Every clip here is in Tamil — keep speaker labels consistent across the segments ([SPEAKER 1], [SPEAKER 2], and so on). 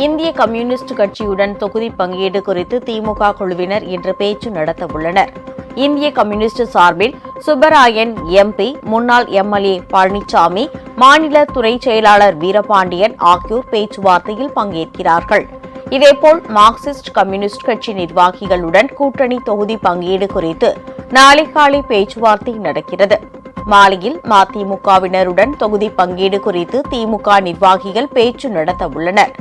[SPEAKER 1] இந்திய கம்யூனிஸ்ட் கட்சியுடன் தொகுதி பங்கீடு குறித்து திமுக குழுவினர் இன்று பேச்சு நடத்தவுள்ளனர். இந்திய கம்யூனிஸ்ட் சார்பில் சுப்பராயன் எம்பி, முன்னாள் எம்எல்ஏ பழனிசாமி, மாநில துணை செயலாளர் வீரபாண்டியன் ஆகியோர் பேச்சுவார்த்தையில் பங்கேற்கிறார்கள். இதேபோல் மார்க்சிஸ்ட் கம்யூனிஸ்ட் கட்சி நிர்வாகிகளுடன் கூட்டணி தொகுதி பங்கீடு குறித்து நாளை காலை பேச்சுவார்த்தை நடக்கிறது. மாலையில் மதிமுகவினருடன் தொகுதி பங்கீடு குறித்து திமுக நிர்வாகிகள் பேச்சு நடத்தவுள்ளனர்.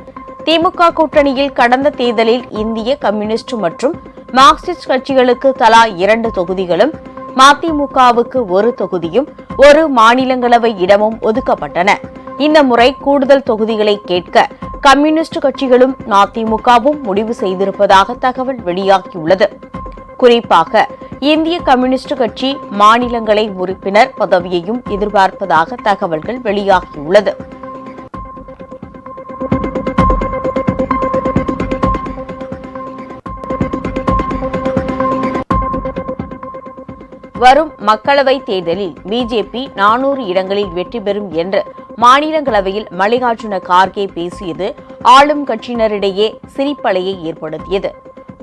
[SPEAKER 1] திமுக கூட்டணியில் கடந்த தேர்தலில் இந்திய கம்யூனிஸ்ட் மற்றும் மார்க்சிஸ்ட் கட்சிகளுக்கு தலா 2 தொகுதிகளும், மதிமுகவுக்கு 1 தொகுதியும் 1 மாநிலங்களவை இடமும் ஒதுக்கப்பட்டன. இந்த முறை கூடுதல் தொகுதிகளை கேட்க கம்யூனிஸ்ட் கட்சிகளும் மதிமுகவும் முடிவு செய்திருப்பதாக தகவல் வெளியாகியுள்ளது. குறிப்பாக இந்திய கம்யூனிஸ்ட் கட்சி மாநிலங்களை உறுப்பினர் பதவியையும் எதிர்பார்ப்பதாக தகவல்கள் வெளியாகியுள்ளது. வரும் மக்களவைத் தேர்தலில் பிஜேபி 400 இடங்களில் வெற்றி பெறும் என்று மாநிலங்களவையில் மல்லிகார்ஜுன கார்கே பேசியது ஆளும் கட்சியினரிடையே சிரிப்பலையை ஏற்படுத்தியது.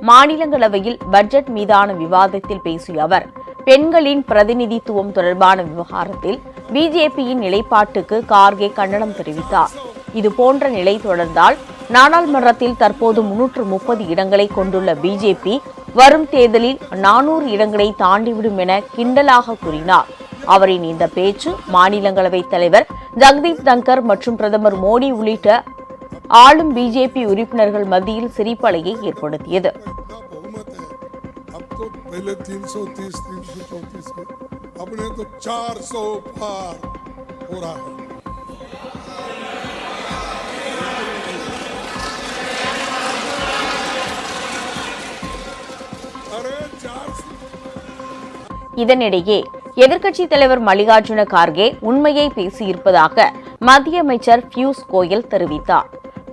[SPEAKER 1] மாநிலங்களவையில் பட்ஜெட் மீதான விவாதத்தில் பேசிய அவர், பெண்களின் பிரதிநிதித்துவம் தொடர்பான விவகாரத்தில் பிஜேபியின் நிலைப்பாட்டுக்கு கார்கே கண்டனம் தெரிவித்தார். இதுபோன்ற நிலை தொடர்ந்தால் நாடாளுமன்றத்தில் தற்போது 330 இடங்களை கொண்டுள்ள பிஜேபி வரும் தேர்தலில் 400 இடங்களை தாண்டிவிடும் என கிண்டலாக கூறினார். அவரின் இந்த பேச்சு மாநிலங்களவைத் தலைவர் ஜெகதீப் தங்கர் மற்றும் பிரதமர் மோடி உள்ளிட்ட ஆளும் பிஜேபி உறுப்பினர்கள் மத்தியில் சிரிப்பலையை ஏற்படுத்தியது. இதனிடையே எதிர்க்கட்சித் தலைவர் மல்லிகார்ஜுன கார்கே உண்மையை பேசியிருப்பதாக மத்திய அமைச்சர் பியூஷ் கோயல் தெரிவித்தார்.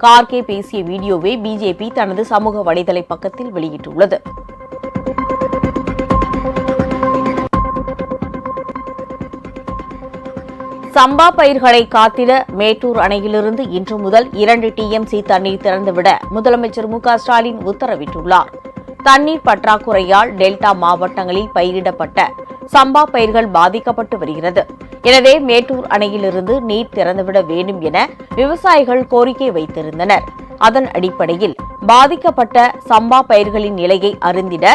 [SPEAKER 1] கார்கே பேசிய வீடியோவை பிஜேபி தனது சமூக வலைதள பக்கத்தில் வெளியிட்டுள்ளது. சம்பா பயிர்களை காத்திட மேட்டூர் அணையிலிருந்து இன்று முதல் 2 டிஎம்சி தண்ணீர் திறந்துவிட முதலமைச்சர் மு.க.ஸ்டாலின் உத்தரவிட்டுள்ளார். தண்ணீர் பற்றாக்குறையால் டெல்டா மாவட்டங்களில் பயிரிடப்பட்ட சம்பா பயிர்கள் பாதிக்கப்பட்டு வருகிறது. எனவே மேட்டூர் அணையிலிருந்து நீர் திறந்துவிட வேண்டும் என விவசாயிகள் கோரிக்கை வைத்திருந்தனர். அதன் அடிப்படையில் பாதிக்கப்பட்ட சம்பா பயிர்களின் நிலையை அறிந்திட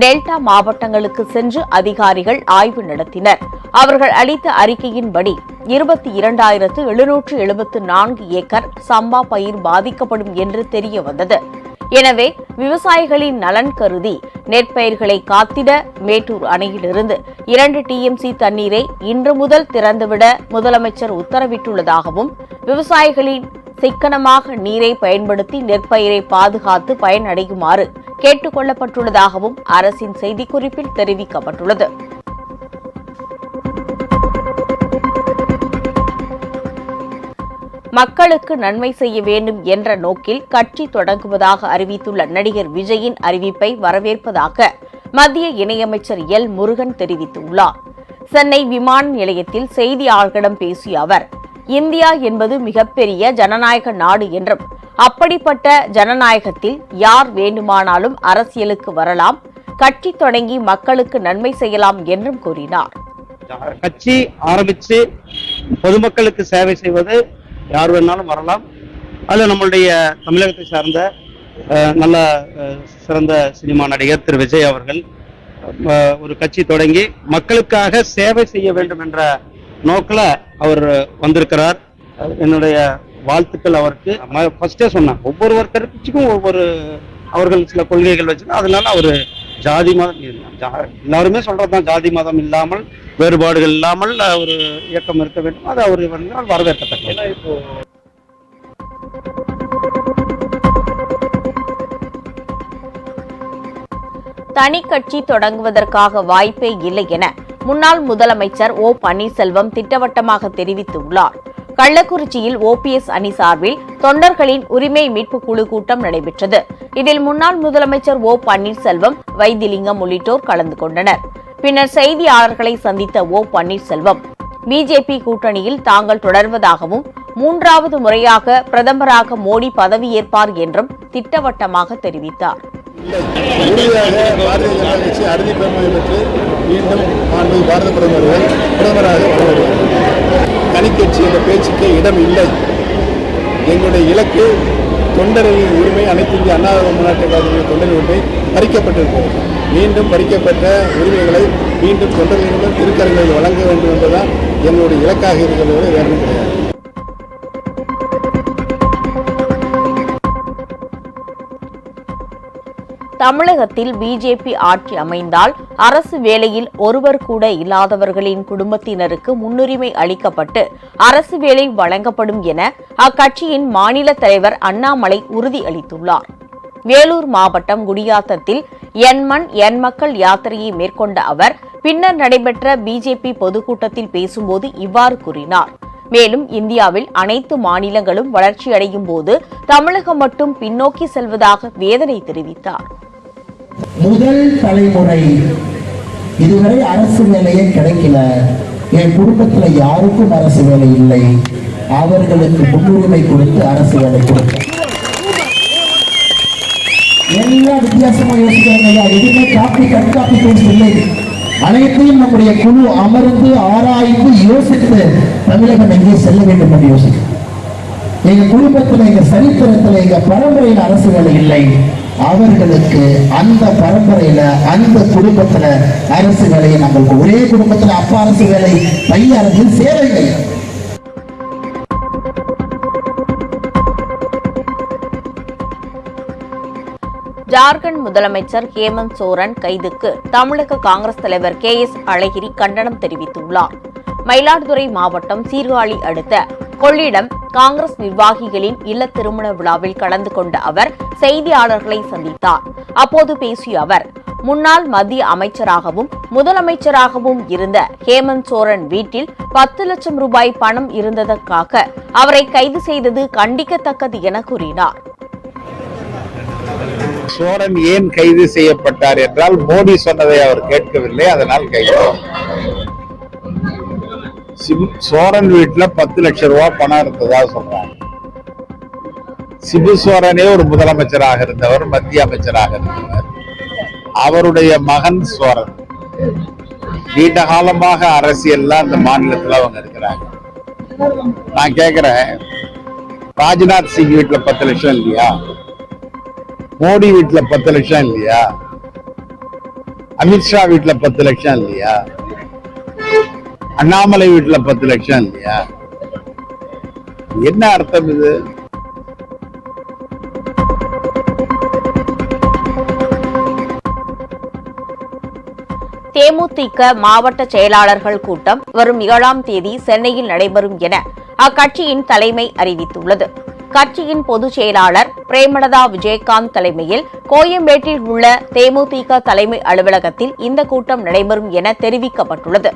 [SPEAKER 1] டெல்டா மாவட்டங்களுக்கு சென்று அதிகாரிகள் ஆய்வு நடத்தினர். அவர்கள் அளித்த அறிக்கையின்படி 22,774 ஏக்கர் சம்பா பயிர் பாதிக்கப்படும் என்று தெரிய வந்தது. எனவே விவசாயிகளின் நலன் கருதி நெற்பயிர்களை காத்திட மேட்டூர் அணையிலிருந்து 2 டிஎம்சி தண்ணீரை இன்று முதல் திறந்துவிட முதலமைச்சர் உத்தரவிட்டுள்ளதாகவும், விவசாயிகளின் சிக்கனமாக நீரை பயன்படுத்தி நெற்பயிரை பாதுகாத்து பயனடையுமாறு கேட்டுக் கொள்ளப்பட்டுள்ளதாகவும் அரசின் செய்திக்குறிப்பில் தெரிவிக்கப்பட்டுள்ளது. மக்களுக்கு நன்மை செய்ய வேண்டும் என்ற நோக்கில் கட்சி தொடங்குவதாக அறிவித்துள்ள நடிகர் விஜயின் அறிவிப்பை வரவேற்பதாக மத்திய இணையமைச்சர் எல். முருகன் தெரிவித்துள்ளார். சென்னை விமான நிலையத்தில் செய்தியாளர்களிடம் பேசிய அவர், இந்தியா என்பது மிகப்பெரிய ஜனநாயக நாடு என்றும், அப்படிப்பட்ட ஜனநாயகத்தில் யார் வேண்டுமானாலும் அரசியலுக்கு வரலாம், கட்சி தொடங்கி மக்களுக்கு நன்மை செய்யலாம் என்றும் கூறினார்.
[SPEAKER 2] கட்சி ஆரம்பித்து பொதுமக்களுக்கு சேவை செய்வது யார் வேணாலும் வரலாம். அதில் நம்மளுடைய தமிழகத்தை சார்ந்த நல்ல சிறந்த சினிமா நடிகர் திரு விஜய் அவர்கள் ஒரு கட்சி தொடங்கி மக்களுக்காக சேவை செய்ய வேண்டும் என்ற நோக்கில் அவர் வந்திருக்கிறார். என்னுடைய வாழ்த்துக்கள் அவருக்கு. ஃபர்ஸ்டே சொன்னேன், ஒவ்வொரு கட்சிக்கும் ஒவ்வொரு அவர்கள் சில கொள்கைகள் வச்சுருக்காங்க. அதனால அவர் ஜாதி மதம் எல்லாருமே சொல்றதுதான், ஜாதி மதம் இல்லாமல் வேறுபாடுகள் இல்லாமல் ஒரு இயக்கம் இருக்க வேண்டும். அது அவர் வரவேற்கத்தக்கது.
[SPEAKER 1] தனி கட்சி தொடங்குவதற்காக வாய்ப்பே இல்லை என முன்னாள் முதலமைச்சர் ஓ. பன்னீர்செல்வம் திட்டவட்டமாக தெரிவித்துள்ளார். கள்ளக்குறிச்சியில் ஓபிஎஸ் அணி சார்பில் தொண்டர்களின் உரிமை மீட்பு குழு கூட்டம் நடைபெற்றது. இதில் முன்னாள் முதலமைச்சர் ஓ. பன்னீர்செல்வம், வைத்திலிங்கம் உள்ளிட்டோர் கலந்து கொண்டனர். பின்னர் செய்தியாளர்களை சந்தித்த ஓ. பன்னீர்செல்வம், பிஜேபி கூட்டணியில் தாங்கள் தொடர்வதாகவும், மூன்றாவது முறையாக பிரதமராக மோடி பதவியேற்பார் என்றும் திட்டவட்டமாக தெரிவித்தார்.
[SPEAKER 3] உறுதியாக பாரதிய ஜனதா கட்சி அறுதி பெருமை பெற்று மீண்டும் பாரத பிரதமர்கள் பிரதமராக வருவார். தனிக்கட்சி என்ற பேச்சுக்கே இடம் இல்லை. எங்களுடைய இலக்கு தொண்டர்களின் உரிமை, அனைத்து இந்திய அண்ணா முன்னேற்ற கழகத்தின் தொண்டரின் உரிமை பறிக்கப்பட்டிருக்கிறது. மீண்டும் பறிக்கப்பட்ட உரிமைகளை மீண்டும் தொண்டர்களிடம் திருக்கரங்களில் வழங்க வேண்டும் என்பதுதான் எங்களுடைய இலக்காக இருக்கிறது, வேறு கிடையாது.
[SPEAKER 1] தமிழகத்தில் பிஜேபி ஆட்சி அமைந்தால் அரசு வேலையில் ஒருவர் கூட இல்லாதவர்களின் குடும்பத்தினருக்கு முன்னுரிமை அளிக்கப்பட்டு அரசு வேலை வழங்கப்படும் என அக்கட்சியின் மாநில தலைவர் அண்ணாமலை உறுதியளித்துள்ளார். வேலூர் மாவட்டம் குடியாத்தத்தில் என் மண் என் மக்கள் யாத்திரையை மேற்கொண்ட அவர் பின்னர் நடைபெற்ற பிஜேபி பொதுக்கூட்டத்தில் பேசும்போது இவ்வாறு கூறினார். மேலும் இந்தியாவில் அனைத்து மாநிலங்களும் வளர்ச்சியடையும் போது தமிழகம் மட்டும் பின்னோக்கி செல்வதாக வேதனை தெரிவித்தார்.
[SPEAKER 4] முதல் தலைமுறை இதுவரை அரசு வேலையே கிடைக்கல, என் குடும்பத்துல யாருக்கும் அரசு வேலை இல்லை, அவர்களுக்கு முன்னுரிமை கொடுத்து அரசு வேலை கொடுக்க. எல்லாம் வித்தியாசமா யோசிக்கிறாங்க, எதுவுமே காப்பி பேஸ்ட் இல்லை. அனைத்தையும் நம்முடைய குழு அமர்ந்து ஆராய்ந்து யோசித்து தமிழகம் எங்கே செல்ல வேண்டும் என்று யோசிக்கும். எங்க குடும்பத்தில், எங்க சரித்திரத்தில், எங்க பரம்பரையில் அரசு வேலை இல்லை, அவர்களுக்கு அந்த பரம்பரையில அந்த குடும்பத்துல அரசு வேலையை நாங்கள் ஒரே குடும்பத்துல அப்பா அரசு வேலை, பையன் அரசு சேவைகள்.
[SPEAKER 1] ஜார்க்கண்ட் முதலமைச்சர் ஹேமந்த் சோரன் கைதுக்கு தமிழக காங்கிரஸ் தலைவர் KS அழகிரி கண்டனம் தெரிவித்துள்ளார். மயிலாடுதுறை மாவட்டம் சீர்காழி அடுத்த கொள்ளிடம் காங்கிரஸ் நிர்வாகிகளின் இல்ல திருமண விழாவில் கலந்து கொண்ட அவர் செய்தியாளர்களை சந்தித்தார். அப்போது பேசிய அவர், முன்னாள் மத்திய அமைச்சராகவும் முதலமைச்சராகவும் இருந்த ஹேமந்த் சோரன் வீட்டில் 10 லட்சம் ரூபாய் பணம் இருந்ததற்காக அவரை கைது செய்தது கண்டிக்கத்தக்கது என கூறினார்.
[SPEAKER 5] சோரன் ஏன் கைது செய்யப்பட்டார் என்றால் மோடி சொன்னதை அவர் கேட்கவில்லை, அதனால் கைது. சோரன் வீட்டுல 10 லட்சம் ரூபாய் பணம் இருந்ததா சொல்றாங்க. சிபு சோரனே ஒரு முதலமைச்சராக இருந்தவர், மத்திய அமைச்சராக இருந்தவர். அவருடைய மகன் சோரன் நீண்ட காலமாக அரசியல்ல அந்த மாநிலத்தில் அவங்க இருக்கிறாங்க. நான் கேட்கிறேன், ராஜ்நாத் சிங் வீட்டுல 10 லட்சம் இல்லையா? மோடி வீட்டுல 10 லட்சம் இல்லையா? அமித்ஷா வீட்டுல 10 லட்சம் இல்லையா? அண்ணாமலை வீட்டுல 10 லட்சம் இல்லையா? என்ன அர்த்தம் இது?
[SPEAKER 1] தேமுதிக மாவட்ட செயலாளர்கள் கூட்டம் வரும் 7ஆம் தேதி சென்னையில் நடைபெறும் என அக்கட்சியின் தலைமை அறிவித்துள்ளது. கட்சியின் பொதுச் செயலாளர் பிரேமலதா விஜயகாந்த் தலைமையில் கோயம்பேட்டில் உள்ள தேமுதிக தலைமை அலுவலகத்தில் இந்த கூட்டம் நடைபெறும் என தெரிவிக்கப்பட்டுள்ளது.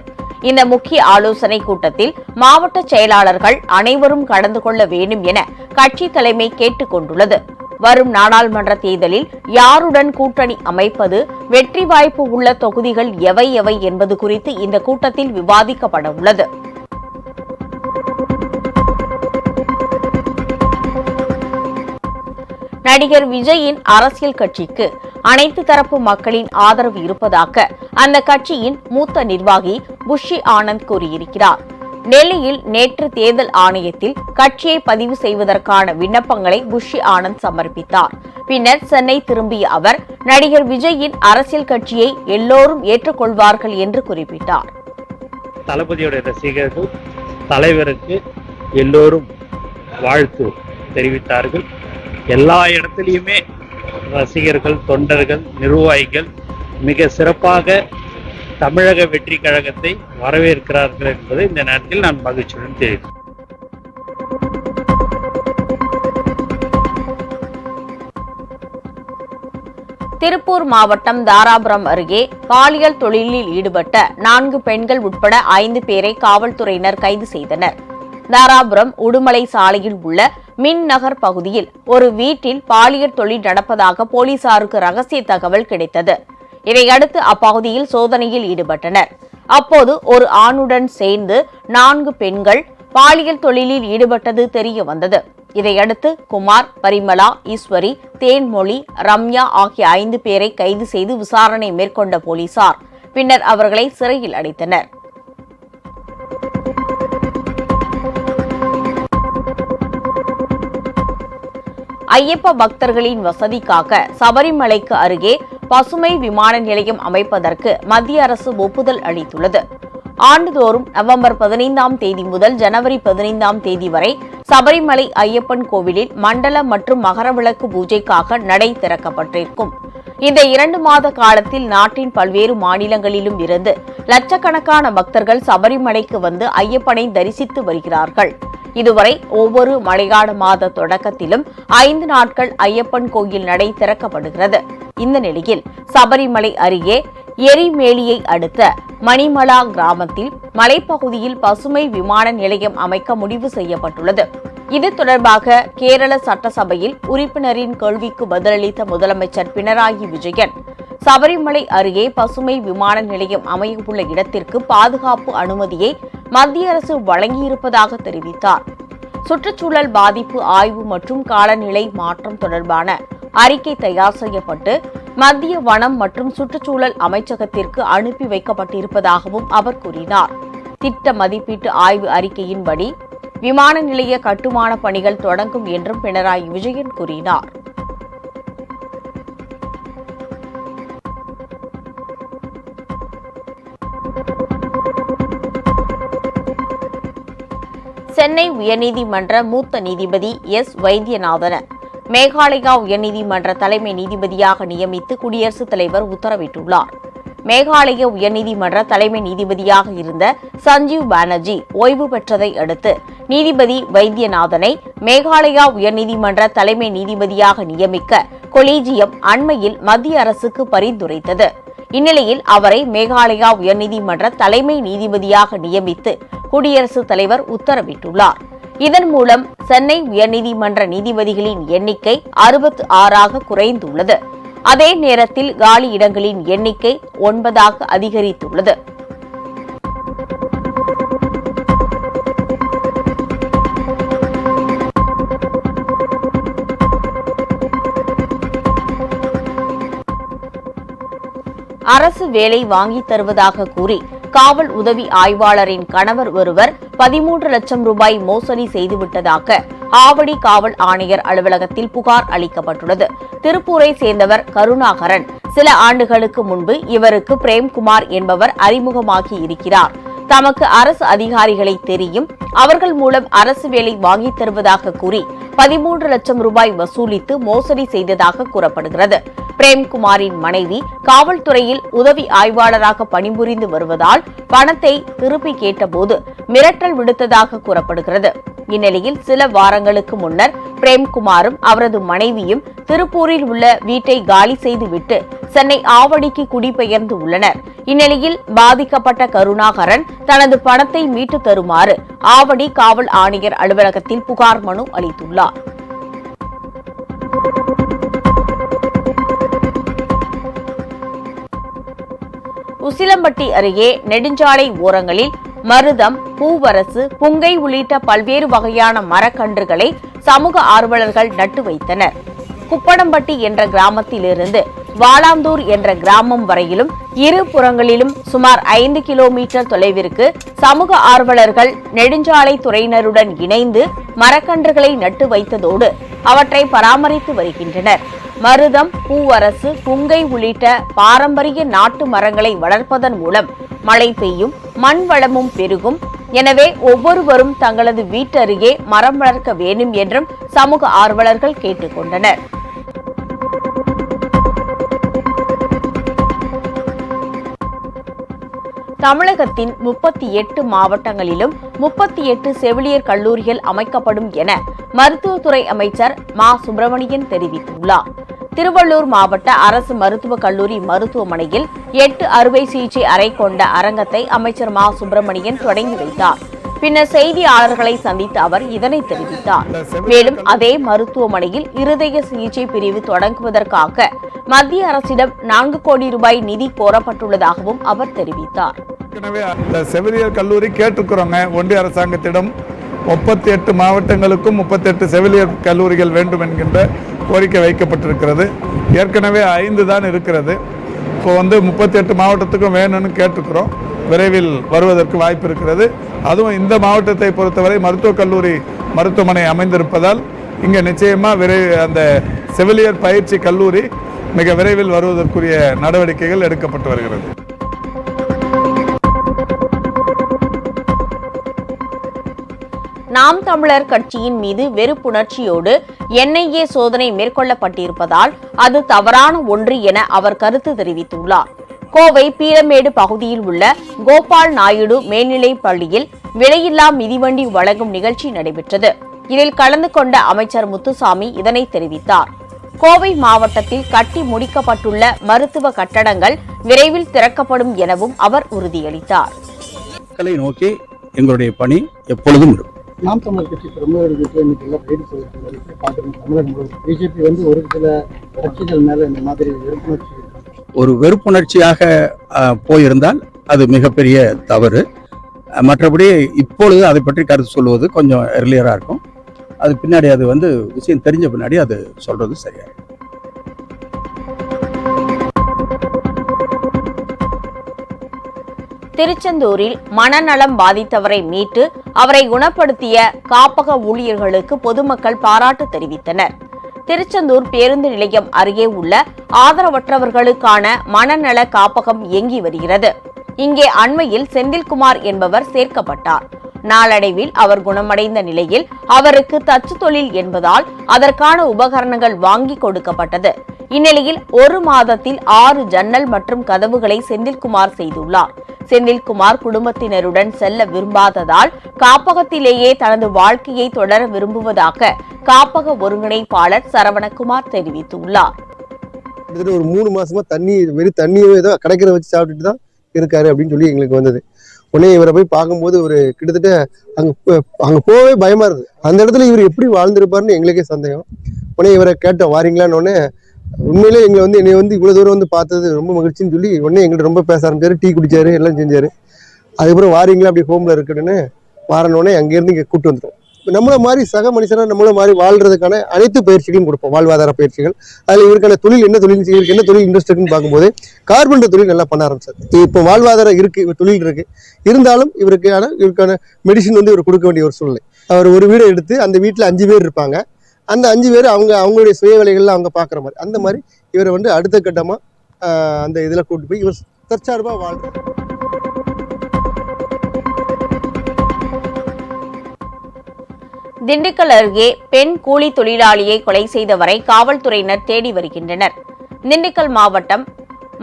[SPEAKER 1] இந்த முக்கிய ஆலோசனை கூட்டத்தில் மாவட்ட செயலாளர்கள் அனைவரும் கலந்து கொள்ள வேண்டும் என கட்சி தலைமை கேட்டுக் கொண்டுள்ளது. வரும் நாடாளுமன்ற தேர்தலில் யாருடன் கூட்டணி அமைப்பது, வெற்றி வாய்ப்பு உள்ள தொகுதிகள் எவை எவை என்பது குறித்து இந்த கூட்டத்தில் விவாதிக்கப்பட உள்ளது. நடிகர் விஜயின் அரசியல் கட்சிக்கு அனைத்து தரப்பு மக்களின் ஆதரவு இருப்பதாக அந்த கட்சியின் மூத்த நிர்வாகி புஷி ஆனந்த் கூறியிருக்கிறார். டெல்லியில் நேற்று தேர்தல் ஆணையத்தில் கட்சியை பதிவு செய்வதற்கான விண்ணப்பங்களை புஷி ஆனந்த் சமர்ப்பித்தார். பின்னர் சென்னை திரும்பிய அவர் நடிகர் விஜயின் அரசியல் கட்சியை எல்லோரும் ஏற்றுக்கொள்வார்கள் என்று குறிப்பிட்டார்.
[SPEAKER 6] தளபதியோட ரசிகர்கள் தலைவருக்கு எல்லோரும் வாழ்த்து தெரிவித்தார்கள். எல்லா இடத்திலையுமே ரசிகர்கள், தொண்டர்கள், நிர்வாகிகள் மிக சிறப்பாக தமிழக வெற்றி கழகத்தை வரவேற்கிறார்கள் என்பதை இந்த நேரத்தில் நான் மகிழ்ச்சியுடன் தெரிவித்தேன்.
[SPEAKER 1] திருப்பூர் மாவட்டம் தாராபுரம் அருகே பாலியல் தொழிலில் ஈடுபட்ட 4 பெண்கள் உட்பட 5 பேரை காவல்துறையினர் கைது செய்தனர். தாராபுரம் உடுமலை சாலையில் உள்ள மின் நகர் பகுதியில் ஒரு வீட்டில் பாலியல் தொழில் நடப்பதாக போலீசாருக்கு ரகசிய தகவல் கிடைத்தது. இதையடுத்து அப்பகுதியில் சோதனையில் ஈடுபட்டனர். அப்போது ஒரு ஆணுடன் சேர்ந்து 4 பெண்கள் பாலியல் தொழிலில் ஈடுபட்டது தெரிய வந்தது. இதையடுத்து குமார், பரிமளா, ஈஸ்வரி, தேன்மொழி, ரம்யா ஆகிய 5 பேரை கைது செய்து விசாரணை மேற்கொண்ட போலீசார் பின்னர் அவர்களை சிறையில் அடைத்தனர். ஐயப்ப பக்தர்களின் வசதிக்காக சபரிமலைக்கு அருகே பசுமை விமான நிலையம் அமைப்பதற்கு மத்திய அரசு ஒப்புதல் அளித்துள்ளது. ஆண்டுதோறும் நவம்பர் 15ஆம் தேதி முதல் ஜனவரி 15ஆம் தேதி வரை சபரிமலை ஐயப்பன் கோவிலில் மண்டல மற்றும் மகரவிளக்கு பூஜைக்காக நடை திறக்கப்பட்டிருக்கும். இந்த 2 மாத காலத்தில் நாட்டின் பல்வேறு மாநிலங்களிலும் இருந்து லட்சக்கணக்கான பக்தர்கள் சபரிமலைக்கு வந்து ஐயப்பனை தரிசித்து வருகிறார்கள். இதுவரை ஒவ்வொரு மழைக்கால மாத தொடக்கத்திலும் 5 நாட்கள் ஐயப்பன் கோயில் நடை திறக்கப்படுகிறது. இந்த நிலையில் சபரிமலை அருகே எரிமேலியை அடுத்த மணிமலா கிராமத்தில் மலைப்பகுதியில் பசுமை விமான நிலையம் அமைக்க முடிவு செய்யப்பட்டுள்ளது. இது தொடர்பாக கேரள சட்டசபையில் உறுப்பினரின் கேள்விக்கு பதிலளித்த முதலமைச்சர் பினராயி விஜயன், சபரிமலை அருகே பசுமை விமான நிலையம் அமையவுள்ள இடத்திற்கு பாதுகாப்பு அனுமதியை மத்திய அரசு வழங்கியிருப்பதாக தெரிவித்தார். சுற்றுச்சூழல் பாதிப்பு ஆய்வு மற்றும் காலநிலை மாற்றம் தொடர்பான அறிக்கை தயார் செய்யப்பட்டு மத்திய வனம் மற்றும் சுற்றுச்சூழல் அமைச்சகத்திற்கு அனுப்பி வைக்கப்பட்டிருப்பதாகவும் அவர் கூறினார். திட்ட மதிப்பீட்டு ஆய்வு அறிக்கையின்படி விமான நிலைய கட்டுமான பணிகள் தொடங்கும் என்றும் பினராயி விஜயன் கூறினார். சென்னை உயர்நீதிமன்ற மூத்த நீதிபதி எஸ். வைத்தியநாதன் மேகாலயா உயர்நீதிமன்ற தலைமை நீதிபதியாக நியமித்து குடியரசுத் தலைவர் உத்தரவிட்டுள்ளார். மேகாலய உயர்நீதிமன்ற தலைமை நீதிபதியாக இருந்த சஞ்சீவ் பானர்ஜி ஓய்வு பெற்றதை அடுத்து நீதிபதி வைத்தியநாதனை மேகாலயா உயர்நீதிமன்ற தலைமை நீதிபதியாக நியமிக்க கொலீஜியம் அண்மையில் மத்திய அரசுக்கு பரிந்துரைத்தது. இந்நிலையில் அவரை மேகாலயா உயர்நீதிமன்ற தலைமை நீதிபதியாக நியமித்து குடியரசுத் தலைவர் உத்தரவிட்டுள்ளார். இதன் மூலம் சென்னை உயர்நீதிமன்ற நீதிபதிகளின் எண்ணிக்கை 66ஆக குறைந்துள்ளது. அதே நேரத்தில் காலி இடங்களின் எண்ணிக்கை 9ஆக அதிகரித்துள்ளது. அரசு வேலை வாங்கித் தருவதாக கூறி காவல் உதவி ஆய்வாளரின் கணவர் ஒருவர் 13 லட்சம் ரூபாய் மோசடி செய்துவிட்டதாக ஆவடி காவல் ஆணையர் அலுவலகத்தில் புகார் அளிக்கப்பட்டுள்ளது. திருப்பூரை சேர்ந்தவர் கருணாகரன் சில ஆண்டுகளுக்கு முன்பு இவருக்கு பிரேம்குமார் என்பவர் அறிமுகமாகி இருக்கிறார். தமக்கு அரசு அதிகாரிகளை தெரியும், அவர்கள் மூலம் அரசு வேலை வாங்கித் தருவதாக கூறி 13 லட்சம் ரூபாய் வசூலித்து மோசடி செய்ததாக கூறப்படுகிறது. பிரேம்குமாரின் மனைவி காவல்துறையில் உதவி ஆய்வாளராக பணிபுரிந்து வருவதால் பணத்தை திருப்பி கேட்டபோது மிரட்டல் விடுத்ததாக கூறப்படுகிறது. இந்நிலையில் சில வாரங்களுக்கு முன்னர் பிரேம்குமாரும் அவரது மனைவியும் திருப்பூரில் உள்ள வீட்டை காலி செய்துவிட்டு சென்னை ஆவடிக்கு குடிபெயர்ந்து உள்ளனர். இந்நிலையில் பாதிக்கப்பட்ட கருணாகரன் தனது பணத்தை மீட்டு தருமாறு ஆவடி காவல் ஆணையர் அலுவலகத்தில் புகார் மனு அளித்துள்ளார். உசிலம்பட்டி அருகே நெடுஞ்சாலை ஓரங்களில் மருதம், பூவரசு, புங்கை உள்ளிட்ட பல்வேறு வகையான மரக்கன்றுகளை சமூக ஆர்வலர்கள் நட்டு வைத்தனர். குப்படம்பட்டி என்ற கிராமத்திலிருந்து வாலாந்தூர் என்ற கிராமம் வரையிலும் இரு புறங்களிலும் சுமார் 5 கிலோமீட்டர் தொலைவிற்கு சமூக ஆர்வலர்கள் நெடுஞ்சாலை துறையினருடன் இணைந்து மரக்கன்றுகளை நட்டு வைத்ததோடு அவற்றை பராமரித்து வருகின்றனர். மருதம், பூவரசு, புங்கை உள்ளிட்ட பாரம்பரிய நாட்டு மரங்களை வளர்ப்பதன் மூலம் மழை பெய்யும், மண் வளமும் பெருகும். எனவே ஒவ்வொருவரும் தங்களது வீட்டருகே மரம் வளர்க்க வேண்டும் என்றும் சமூக ஆர்வலர்கள் கேட்டுக் கொண்டனர். தமிழகத்தின் 38 மாவட்டங்களிலும் 38 செவிலியர் கல்லூரிகள் அமைக்கப்படும் என மருத்துவத்துறை அமைச்சர் மா. சுப்பிரமணியன் தெரிவித்துள்ளார். திருவள்ளூர் மாவட்ட அரசு மருத்துவக் கல்லூரி மருத்துவமனையில் 8 அறுவை சிகிச்சை அறை கொண்ட அரங்கத்தை அமைச்சர் மா. சுப்பிரமணியன் தொடங்கி வைத்தார். பின்னர் செய்தியாளர்களை சந்தித்த அவர் இதனை தெரிவித்தார். மேலும் அதே மருத்துவமனையில் இருதய சிகிச்சை பிரிவு தொடங்குவதற்காக மத்திய அரசிடம் 4 கோடி ரூபாய் நிதி கோரப்பட்டுள்ளதாகவும் அவர் தெரிவித்தார்.
[SPEAKER 7] செவிலியர் கல்லூரி கேட்டுக்கிறோங்க ஒன்றிய அரசாங்கத்திடம். 38 மாவட்டங்களுக்கும் 38 செவிலியர் கல்லூரிகள் வேண்டும் என்கின்ற கோரிக்கை வைக்கப்பட்டிருக்கிறது. ஏற்கனவே 5 தான் இருக்கிறது. இப்போ 38 மாவட்டத்துக்கும் வேணும்னு கேட்டுக்கிறோம். விரைவில் வருவதற்கு வாய்ப்பு இருக்கிறது. அதுவும் இந்த மாவட்டத்தை பொறுத்தவரை மருத்துவக் கல்லூரி மருத்துவமனை அமைந்திருப்பதால் இங்கே நிச்சயமாக அந்த செவிலியர் பயிற்சி கல்லூரி மிக விரைவில் வருவதற்குரிய நடவடிக்கைகள் எடுக்கப்பட்டு வருகிறது.
[SPEAKER 1] நாம் தமிழர் கட்சியின் மீது வெறுப்புணர்ச்சியோடு NIA சோதனை மேற்கொள்ளப்பட்டிருப்பதால் அது தவறான ஒன்று என அவர் கருத்து தெரிவித்துள்ளார். கோவை பீளமேடு பகுதியில் உள்ள கோபால் நாயுடு மேல்நிலைப் பள்ளியில் விலையில்லா மிதிவண்டி வழங்கும் நிகழ்ச்சி நடைபெற்றது. இதில் கலந்து கொண்ட அமைச்சர் முத்துசாமி இதனை தெரிவித்தார். கோவை மாவட்டத்தில் கட்டி முடிக்கப்பட்டுள்ள மருத்துவ கட்டடங்கள் விரைவில் திறக்கப்படும் எனவும் அவர் உறுதியளித்தார்.
[SPEAKER 2] மக்களை நோக்கி எங்களுடைய பணி எப்பொழுதும் இருக்கும்.
[SPEAKER 3] நாம் தமிழர் கட்சி பிரமுகர்களுக்கு இன்னைக்கு எல்லாம் கைது செய்யப்பட்டு பார்க்கணும். தமிழகம் முழுவதும் பிஜேபி ஒரு சில கட்சிகள் மேல இந்த மாதிரி வெறுப்புணர்ச்சி
[SPEAKER 2] ஒரு வெறுப்புணர்ச்சியாக போயிருந்தால் அது மிகப்பெரிய தவறு. மற்றபடி இப்பொழுது அதை பற்றி கருத்து சொல்வது கொஞ்சம் எர்லியராக இருக்கும். அது பின்னாடி அது விஷயம் தெரிஞ்ச பின்னாடி அது சொல்றது சரியா.
[SPEAKER 1] திருச்செந்தூரில் மனநலம் பாதித்தவரை மீட்டு அவரை குணப்படுத்திய காப்பக ஊழியர்களுக்கு பொதுமக்கள் பாராட்டு தெரிவித்தனர். திருச்செந்தூர் பேருந்து நிலையம் அருகே உள்ள ஆதரவற்றவர்களுக்கான மனநல காப்பகம் இயங்கி வருகிறது. இங்கே அண்மையில் செந்தில்குமார் என்பவர் சேர்க்கப்பட்டார். நாளடைவில் அவர் குணமடைந்த நிலையில் அவருக்கு தச்சு தொழில் என்பதால் அதற்கான உபகரணங்கள் வாங்கி கொடுக்கப்பட்டது. இந்நிலையில் 1 மாதத்தில் 6 ஜன்னல் மற்றும் கதவுகளை செந்தில்குமார் செய்துள்ளார். செந்தில்குமார் குடும்பத்தினருடன் செல்ல விரும்பாததால் காப்பகத்திலேயே தனது வாழ்க்கையை தொடர விரும்புவதாக காப்பக ஒருங்கிணைப்பாளர் சரவணகுமார் தெரிவித்துள்ளார்.
[SPEAKER 8] ஒரு 3 மாசமா தண்ணியை ஏதோ கிடைக்கிறத வச்சு சாப்பிட்டுட்டு தான் இருக்காரு அப்படின்னு சொல்லி எங்களுக்கு வந்தது. உடனே இவரை போய் பார்க்கும்போது ஒரு கிட்டத்தட்ட அங்க போகவே பயமா இருந்தது. அந்த இடத்துல இவர் எப்படி வாழ்ந்திருப்பாருன்னு எங்களுக்கே சந்தேகம். உடனே இவரை கேட்டோம் வாரீங்களான்னு. உடனே உண்மையிலே எங்களை என்னை இவ்வளவு தூரம் பார்த்தது ரொம்ப மகிழ்ச்சின்னு சொல்லி உடனே எங்கள்கிட்ட ரொம்ப பேச ஆரம்பிச்சாரு. டீ குடிச்சாரு, எல்லாம் செஞ்சாரு. அதுக்கப்புறம் வாரீங்களா அப்படி ஹோம்ல இருக்குன்னு வாரனோடனே அங்கேருந்து இங்கே கூப்பிட்டு வந்துட்டோம். நம்மள மாதிரி சக மனுஷனா நம்மள மாதிரி வாழ்றதுக்கான அனைத்து பயிற்சிகளையும் கொடுப்போம், வாழ்வாதார பயிற்சிகள். அதில் இவருக்கான தொழில் என்ன தொழில், இவருக்கு என்ன தொழில் இன்ட்ரெஸ்ட் இருக்குன்னு பார்க்கும்போது கார்பெண்டர் தொழில் நல்லா பண்ண ஆரம்பிச்சார். இப்போ வாழ்வாதாரம் இருக்கு, தொழில் இருக்கு, இருந்தாலும் இவருக்கான மெடிசின் இவர் கொடுக்க வேண்டிய ஒரு சூழ்நிலை. அவர் ஒரு வீடை எடுத்து அந்த வீட்டில் 5 பேர் இருப்பாங்க. அந்த 5 பேர் அவங்களுடைய சுய வேலைகள்லாம் அவங்க பார்க்குற மாதிரி, அந்த மாதிரி இவரை அடுத்த கட்டமாக அந்த இதில் கூட்டு போய் இவர் தற்சார்பாக வாழ்றார்.
[SPEAKER 1] திண்டுக்கல் அருகே பெண் கூலி தொழிலாளியை கொலை செய்தவரை காவல்துறையினர் தேடி வருகின்றனர். திண்டுக்கல் மாவட்டம்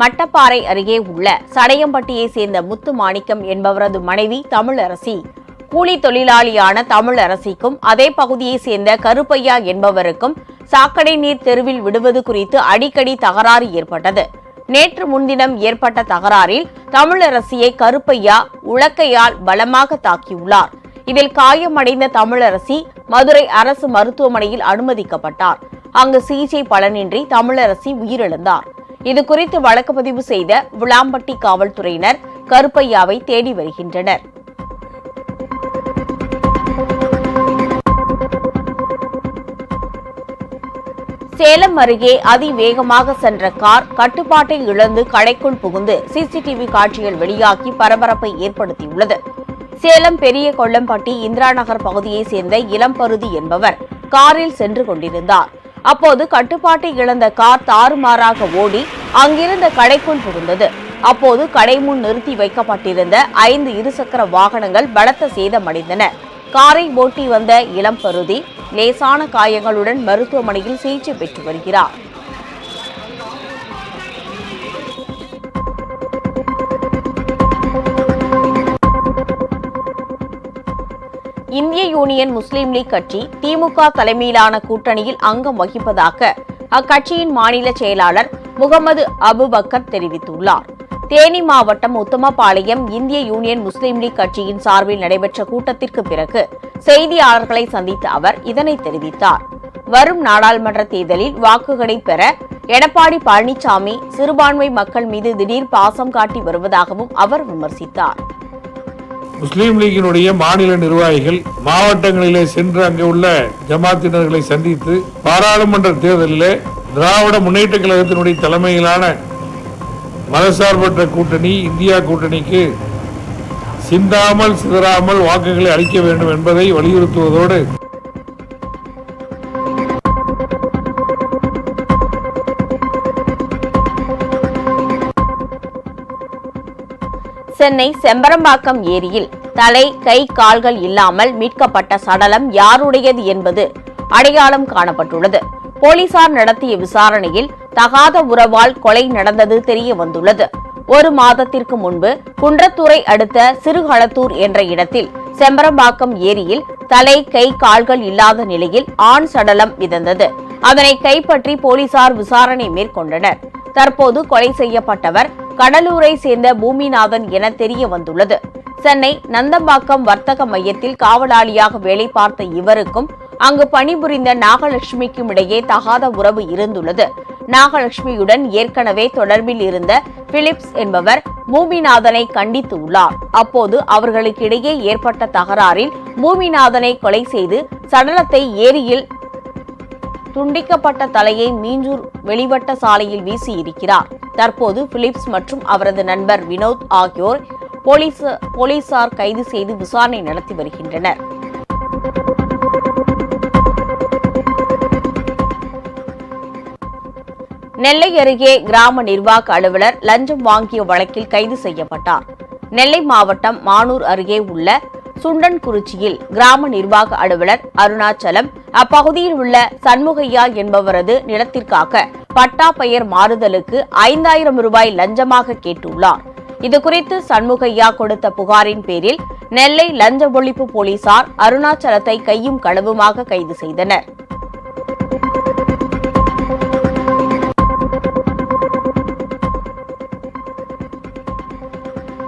[SPEAKER 1] மட்டப்பாறை அருகே உள்ள சடையம்பட்டியை சேர்ந்த முத்து மாணிக்கம் என்பவரது மனைவி தமிழரசி கூலி தொழிலாளியான தமிழரசிக்கும் அதே பகுதியை சேர்ந்த கருப்பையா என்பவருக்கும் சாக்கடை நீர் தெருவில் விடுவது குறித்து அடிக்கடி தகராறு ஏற்பட்டது. நேற்று முன்தினம் ஏற்பட்ட தகராறில் தமிழரசியை கருப்பையா உலக்கையால் பலமாக தாக்கியுள்ளார். இதில் காயமடைந்த தமிழரசி மதுரை அரசு மருத்துவமனையில் அனுமதிக்கப்பட்டார். அங்கு சிகிச்சை பலனின்றி தமிழரசி உயிரிழந்தார். இதுகுறித்து வழக்கு பதிவு செய்த விளாம்பட்டி காவல்துறையினர் கருப்பையாவை தேடி வருகின்றனர். சேலம் அருகே அதிவேகமாக சென்ற கார் கட்டுப்பாட்டை இழந்து கடைக்குள் புகுந்து சிசிடிவி காட்சிகள் வெளியாகி பரபரப்பை ஏற்படுத்தியுள்ளது. சேலம் பெரிய கொல்லம்பட்டி இந்திரா நகர் பகுதியைச் சேர்ந்த இளம்பருதி என்பவர் காரில் சென்று கொண்டிருந்தார். அப்போது கட்டுப்பாட்டை இழந்த கார் தாறுமாறாக ஓடி அங்கிருந்த கடைக்குள் புகுந்தது. அப்போது கடை முன் நிறுத்தி வைக்கப்பட்டிருந்த 5 இருசக்கர வாகனங்கள் பலத்த சேதமடைந்தன. காரை ஓட்டி வந்த இளம்பருதி லேசான காயங்களுடன் மருத்துவமனையில் சிகிச்சை பெற்று வருகிறார். இந்திய யூனியன் முஸ்லீம் லீக் கட்சி திமுக தலைமையிலான கூட்டணியில் அங்கம் வகிப்பதாக அக்கட்சியின் மாநில செயலாளர் முகமது அபுபக்கர் தெரிவித்துள்ளார். தேனி மாவட்டம் உத்தமபாளையம் இந்திய யூனியன் முஸ்லீம் லீக் கட்சியின் சார்பில் நடைபெற்ற கூட்டத்திற்கு பிறகு செய்தியாளர்களை சந்தித்த அவர் இதனை தெரிவித்தார். வரும் நாடாளுமன்ற தேர்தலில் வாக்குகளை பெற எடப்பாடி பழனிசாமி சிறுபான்மை மக்கள் மீது திடீர் பாசம் காட்டி வருவதாகவும் அவர் விமர்சித்தார்.
[SPEAKER 7] முஸ்லீம் லீகினுடைய மாநில நிர்வாகிகள் மாவட்டங்களிலே சென்று அங்கே உள்ள ஜமாத்தினர்களை சந்தித்து பாராளுமன்ற தேர்தலிலே திராவிட முன்னேற்ற கழகத்தினுடைய தலைமையிலான மதசார்பற்ற கூட்டணி இந்தியா கூட்டணிக்கு சிந்தாமல் சிதறாமல் வாக்குகளை அளிக்க வேண்டும் என்பதை வலியுறுத்துவதோடு
[SPEAKER 1] சென்னை செம்பரம்பாக்கம் ஏரியில் தலை கை கால்கள் இல்லாமல் மீட்கப்பட்ட சடலம் யாருடையது என்பது அடையாளம் காணப்பட்டுள்ளது. போலீசார் நடத்திய விசாரணையில் தகாத உறவால் கொலை நடந்தது தெரிய வந்துள்ளது. ஒரு மாதத்திற்கு முன்பு குன்றத்தூரை அடுத்த சிறுகளத்தூர் என்ற இடத்தில் செம்பரம்பாக்கம் ஏரியில் தலை கை கால்கள் இல்லாத நிலையில் ஆண் சடலம் மிதந்தது. அதனை கைப்பற்றி போலீசார் விசாரணை மேற்கொண்டனர். தற்போது கொலை செய்யப்பட்டவர் கடலூரை சேர்ந்த பூமிநாதன் என தெரிய வந்துள்ளது. சென்னை நந்தம்பாக்கம் வர்த்தக மையத்தில் காவலாளியாக வேலை பார்த்த இவருக்கும் அங்கு பணிபுரிந்த நாகலட்சுமிக்கும் இடையே தகாத உறவு இருந்துள்ளது. நாகலட்சுமியுடன் ஏற்கனவே தொடர்பில் இருந்த பிலிப்ஸ் என்பவர் பூமிநாதனை கண்டித்து உள்ளார். அப்போது அவர்களுக்கு இடையே ஏற்பட்ட தகராறில் பூமிநாதனை கொலை செய்து சடலத்தை ஏரியில் துண்டிக்கப்பட்ட தலையை மீஞ்சூர் வெளிவட்ட சாலையில் வீசியிருக்கிறார். தற்போது பிலிப்ஸ் மற்றும் அவரது நண்பர் வினோத் ஆகியோர் போலீசார் கைது செய்து விசாரணை நடத்தி வருகின்றனர். நெல்லை அருகே கிராம நிர்வாக அலுவலர் லஞ்சம் வாங்கிய வழக்கில் கைது செய்யப்பட்டார். நெல்லை மாவட்டம் மானூர் அருகே உள்ள சுண்டன்குறிச்சியில் கிராம நிர்வாக அலுவலர் அருணாச்சலம் அப்பகுதியில் உள்ள சண்முகையா என்பவரது நிலத்திற்காக பட்டா பெயர் மாறுதலுக்கு 5000 ரூபாய் லஞ்சமாக கேட்டுள்ளார். இதுகுறித்து சண்முகையா கொடுத்த புகாரின் பேரில் நெல்லை லஞ்ச ஒழிப்பு போலீசார் அருணாச்சலத்தை கையும் களவுமாக கைது செய்தனர்.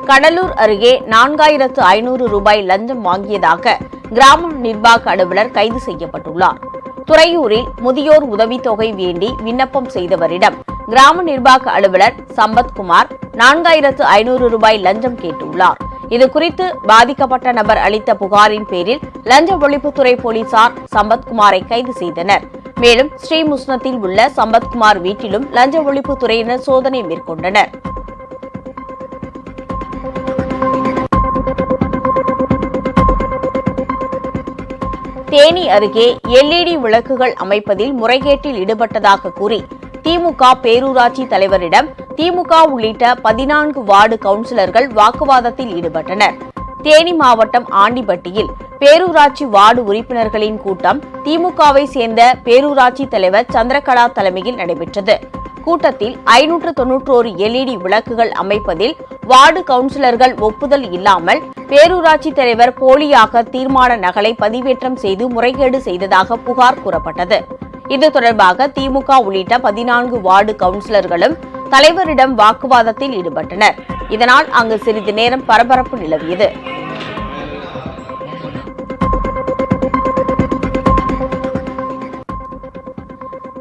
[SPEAKER 1] கடலூர் அருகே 4500 ரூபாய் லஞ்சம் வாங்கியதாக கிராம நிர்வாக அலுவலர் கைது செய்யப்பட்டுள்ளார். துறையூரில் முதியோர் உதவித்தொகை வேண்டி விண்ணப்பம் செய்தவரிடம் கிராம நிர்வாக அலுவலர் சம்பத்குமார் 4500 ரூபாய் லஞ்சம் கேட்டுள்ளார். இதுகுறித்து பாதிக்கப்பட்ட நபர் அளித்த புகாரின் பேரில் லஞ்ச ஒழிப்புத்துறை போலீசார் சம்பத்குமாரை கைது செய்தனர். மேலும் ஸ்ரீமுஷ்ணத்தில் உள்ள சம்பத்குமார் வீட்டிலும் லஞ்ச ஒழிப்புத்துறையினர் சோதனை மேற்கொண்டனர். தேனி அருகே LED விளக்குகள் அமைப்பதில் முறைகேட்டில் ஈடுபட்டதாக கூறி திமுக பேரூராட்சி தலைவரிடம் திமுக உள்ளிட்ட 14 வார்டு கவுன்சிலர்கள் வாக்குவாதத்தில் ஈடுபட்டனர். தேனி மாவட்டம் ஆண்டிப்பட்டியில் பேரூராட்சி வார்டு உறுப்பினர்களின் கூட்டம் திமுகவை சேர்ந்த பேரூராட்சி தலைவர் சந்திரகலா தலைமையில் நடைபெற்றது. கூட்டத்தில் 591 LED விளக்குகள் அமைப்பதில் வார்டு கவுன்சிலர்கள் ஒப்புதல் இல்லாமல் பேரூராட்சி தலைவர் போலியாக தீர்மான நகலை பதிவேற்றம் செய்து முறைகேடு செய்ததாக புகார் கூறப்பட்டது. இது தொடர்பாக திமுக உள்ளிட்ட 14 வார்டு கவுன்சிலர்களும் தலைவரிடம் வாக்குவாதத்தில் ஈடுபட்டனர். இதனால் அங்கு சிறிது நேரம் பரபரப்பு நிலவியது.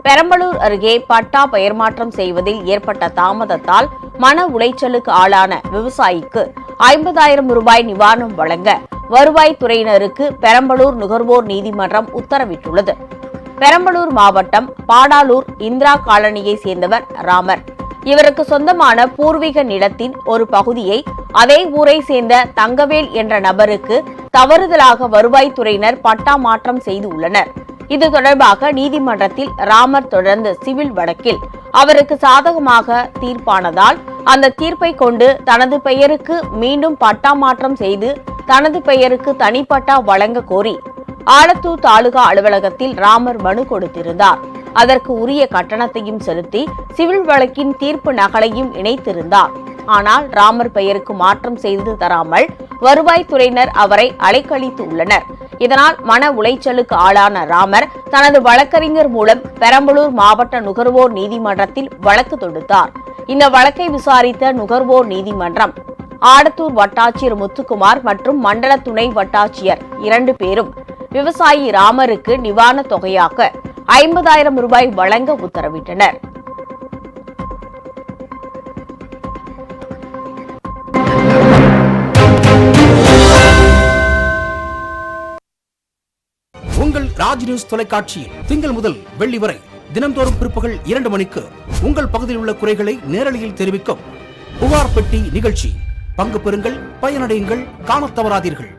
[SPEAKER 1] பெரம்பலூர் அருகே பட்டா பெயர் மாற்றம் செய்வதில் ஏற்பட்ட தாமதத்தால் மன உளைச்சலுக்கு ஆளான விவசாயிக்கு 50000 ரூபாய் நிவாரணம் வழங்க வருவாய்த்துறையினருக்கு பெரம்பலூர் நுகர்வோர் நீதிமன்றம் உத்தரவிட்டுள்ளது. பெரம்பலூர் மாவட்டம் பாடாலூர் இந்திரா காலனியை சேர்ந்தவர் ராமர். இவருக்கு சொந்தமான பூர்வீக நிலத்தின் ஒரு பகுதியை அதே ஊரை சேர்ந்த தங்கவேல் என்ற நபருக்கு தவறுதலாக வருவாய்த்துறையினர் பட்டா மாற்றம் செய்து உள்ளனர். இது தொடர்பாக நீதிமன்றத்தில் ராமர் தொடர்ந்த சிவில் வழக்கில் அவருக்கு சாதகமாக தீர்ப்பானதால் அந்த தீர்ப்பை கொண்டு தனது பெயருக்கு மீண்டும் பட்டா மாற்றம் செய்து தனது பெயருக்கு தனிப்பட்டா வழங்க கோரி ஆலத்தூர் தாலுகா அலுவலகத்தில் ராமர் மனு கொடுத்திருந்தார். அதற்கு உரிய கட்டணத்தையும் செலுத்தி சிவில் வழக்கின் தீர்ப்பு நகலையும் இணைத்திருந்தார். ஆனால் ராமர் பெயருக்கு மாற்றம் செய்து தராமல் வருவாய்த்துறையினர் அவரை அலைக்கழித்து உள்ளனர். இதனால் மன உளைச்சலுக்கு ஆளான ராமர் தனது வழக்கறிஞர் மூலம் பெரம்பலூர் மாவட்ட நுகர்வோர் நீதிமன்றத்தில் வழக்கு தொடுத்தார். இந்த வழக்கை விசாரித்த நுகர்வோர் நீதிமன்றம் ஆடத்தூர் வட்டாட்சியர் முத்துக்குமார் மற்றும் மண்டல துணை வட்டாட்சியர் 2 பேரும் விவசாயி ராமருக்கு நிவாரணத் தொகையாக 50000 ரூபாய் வழங்க உத்தரவிட்டனர்.
[SPEAKER 9] உங்கள் ராஜ் நியூஸ் தொலைக்காட்சியில் திங்கள் முதல் வெள்ளி வரை தினந்தோறும் பிற்பகல் 2 மணிக்கு உங்கள் பகுதியில் உள்ள குறைகளை நேரலையில் தெரிவிக்கும் புகார் பெட்டி நிகழ்ச்சி. பங்கு பெறுங்கள், பயனடையுங்கள், காணத் தவறாதீர்கள்.